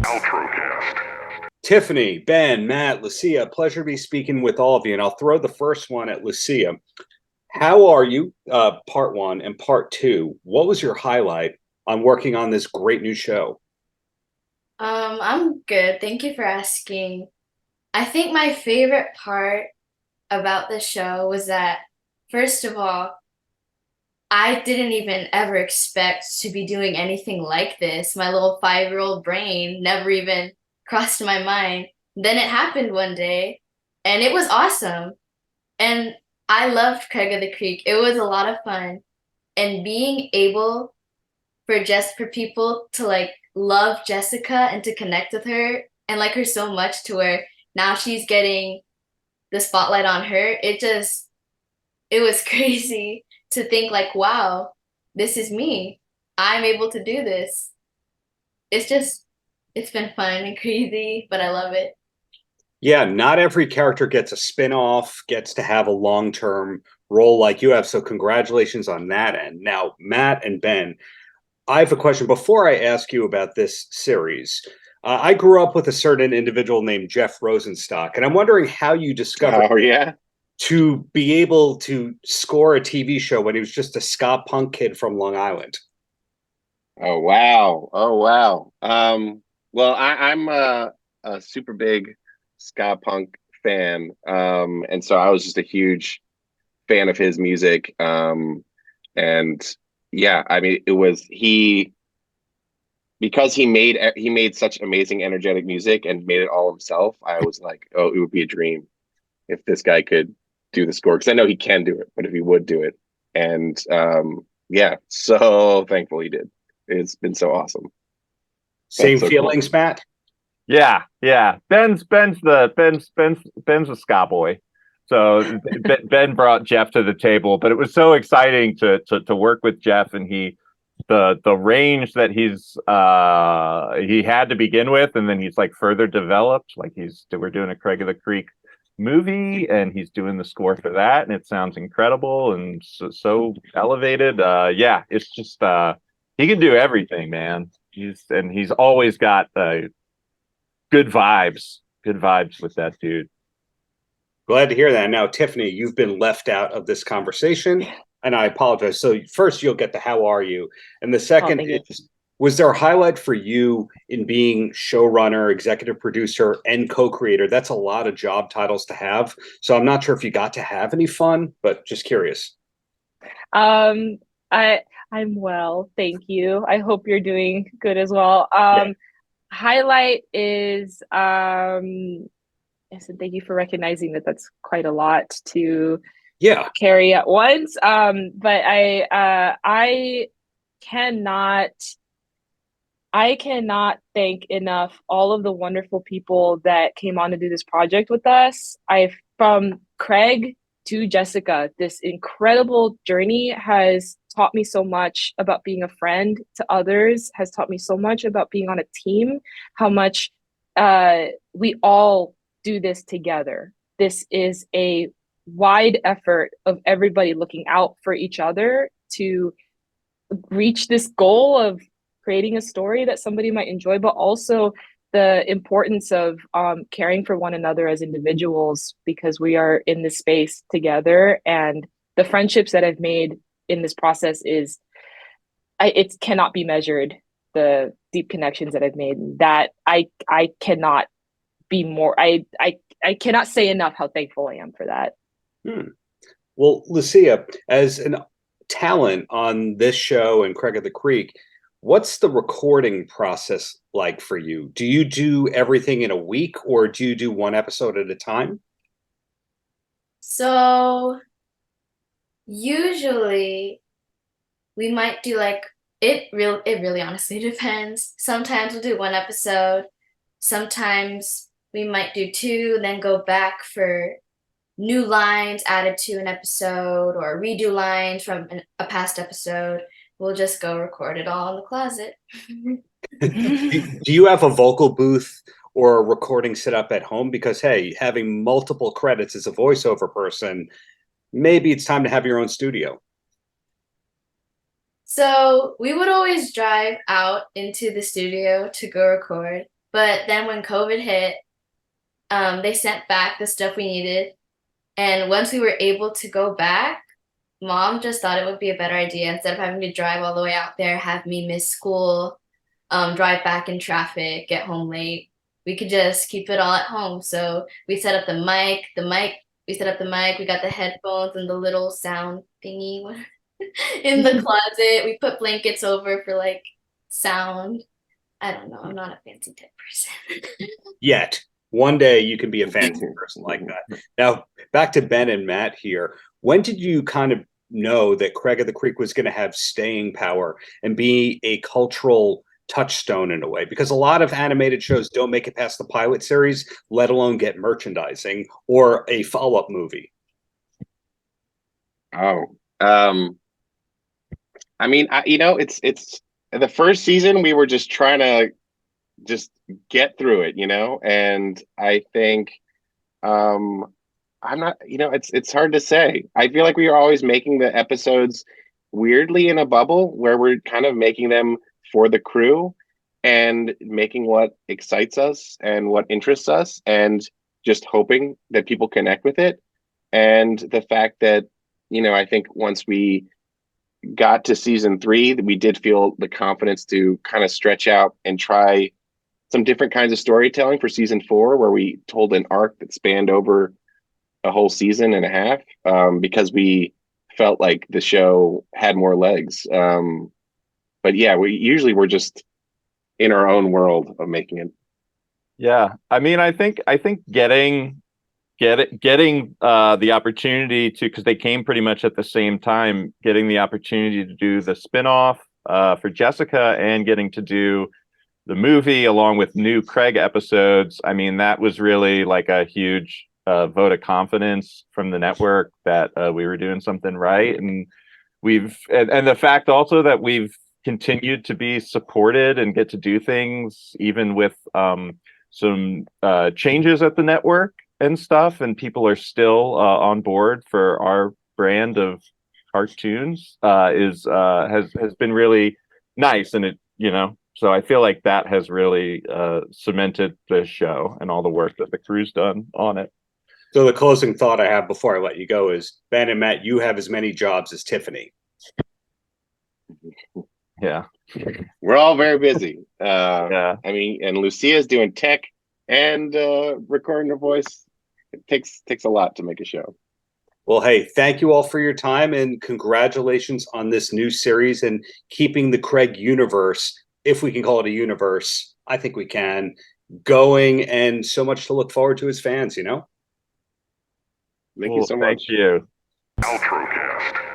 Paltrocast. Tiffany, Ben, Matt, Lucia, pleasure to be speaking with all of you. And I'll throw the first one at Lucia. How are you? Part one and part two. What was your highlight on working on this great new show? I'm good. Thank you for asking. I think my favorite part about the show was that, first of all, I didn't even ever expect to be doing anything like this. My little 5-year-old brain never even crossed my mind. Then it happened one day, and it was awesome. And I loved Craig of the Creek. It was a lot of fun. And being able for people to like love Jessica and to connect with her and like her so much to where now she's getting the spotlight on her. It was crazy to think like, wow, this is me. I'm able to do this. It's been fun and crazy, but I love it. Yeah, not every character gets a spin-off, gets to have a long-term role like you have. So congratulations on that end. Now, Matt and Ben, I have a question before I ask you about this series. I grew up with a certain individual named Jeff Rosenstock, and I'm wondering how you discovered Oh yeah. to be able to score a TV show when he was just a ska punk kid from Long Island. Oh wow. Oh wow. Well, I'm a super big ska punk fan. And so I was just a huge fan of his music. And yeah, I mean, it was because he made such amazing, energetic music and made it all himself. I was like, oh, it would be a dream if this guy could do the score, because I know he can do it, but if he would do it. And yeah, so thankful he did. It's been so awesome. Same So feelings, cool. Matt? Yeah. Ben's a ska boy. So Ben brought Jeff to the table, but it was so exciting to work with Jeff, and the range that he had to begin with, and then he's like further developed. Like we're doing a Craig of the Creek movie, and he's doing the score for that, and it sounds incredible and so elevated. Yeah, it's just he can do everything, man. He's always got good vibes with that dude. Glad to hear that. Now, Tiffany, you've been left out of this conversation, and I apologize. So first you'll get the how are you, and the second is, was there a highlight for you in being showrunner, executive producer, and co-creator? That's a lot of job titles to have. So I'm not sure if you got to have any fun, but just curious. I'm well, thank you. I hope you're doing good as well. Yeah. Highlight is I said thank you for recognizing that that's quite a lot to carry at once. But I cannot thank enough all of the wonderful people that came on to do this project with us. From Craig to Jessica, this incredible journey has taught me so much about being a friend to others, has taught me so much about being on a team, how much we all do this together. This is a wide effort of everybody looking out for each other to reach this goal of creating a story that somebody might enjoy, but also the importance of caring for one another as individuals, because we are in this space together. And the friendships that I've made in this process it cannot be measured. The deep connections that I've made, that I cannot be more. I cannot say enough how thankful I am for that. Well, Lucia, as an talent on this show and Craig of the Creek, what's the recording process like for you? Do you do everything in a week, or do you do one episode at a time? So usually we might do like it really honestly depends. Sometimes we'll do one episode. Sometimes we might do two, then go back for new lines added to an episode or redo lines from a past episode. We'll just go record it all in the closet. Do you have a vocal booth or a recording set up at home? Because, hey, having multiple credits as a voiceover person, maybe it's time to have your own studio. So we would always drive out into the studio to go record. But then when COVID hit, they sent back the stuff we needed. And once we were able to go back, Mom just thought it would be a better idea, instead of having to drive all the way out there, have me miss school, drive back in traffic, get home late. We could just keep it all at home. So we set up the mic, we set up the mic, we got the headphones and the little sound thingy in the closet. We put blankets over for like sound. I don't know. I'm not a fancy tech person. Yet. One day you can be a fancy person like that. Now, back to Ben and Matt here. When did you kind of know that Craig of the Creek was going to have staying power and be a cultural touchstone in a way? Because a lot of animated shows don't make it past the pilot series, let alone get merchandising or a follow-up movie. Oh, I mean, it's the first season we were just trying to just get through it, and I think I'm not, it's hard to say. I feel like we are always making the episodes weirdly in a bubble where we're kind of making them for the crew and making what excites us and what interests us and just hoping that people connect with it. And the fact that, I think once we got to season 3, that we did feel the confidence to kind of stretch out and try some different kinds of storytelling for season 4, where we told an arc that spanned over a whole season and a half, because we felt like the show had more legs. But yeah, we're just in our own world of making it. Yeah, I mean, I think getting the opportunity to, because they came pretty much at the same time, getting the opportunity to do the spinoff for Jessica and getting to do the movie along with new Craig episodes. I mean, that was really like a huge vote of confidence from the network that we were doing something right. And and the fact also that we've continued to be supported and get to do things even with some changes at the network and stuff, and people are still on board for our brand of cartoons has been really nice. And it, so I feel like that has really cemented the show and all the work that the crew's done on it. So the closing thought I have before I let you go is, Ben and Matt, you have as many jobs as Tiffany. Yeah. We're all very busy. Yeah. I mean, and Lucia's doing tech and recording her voice. It takes a lot to make a show. Well, hey, thank you all for your time, and congratulations on this new series and keeping the Craig universe, if we can call it a universe, I think we can, going, and so much to look forward to as fans, Thank you so much. Thank you. Paltrocast.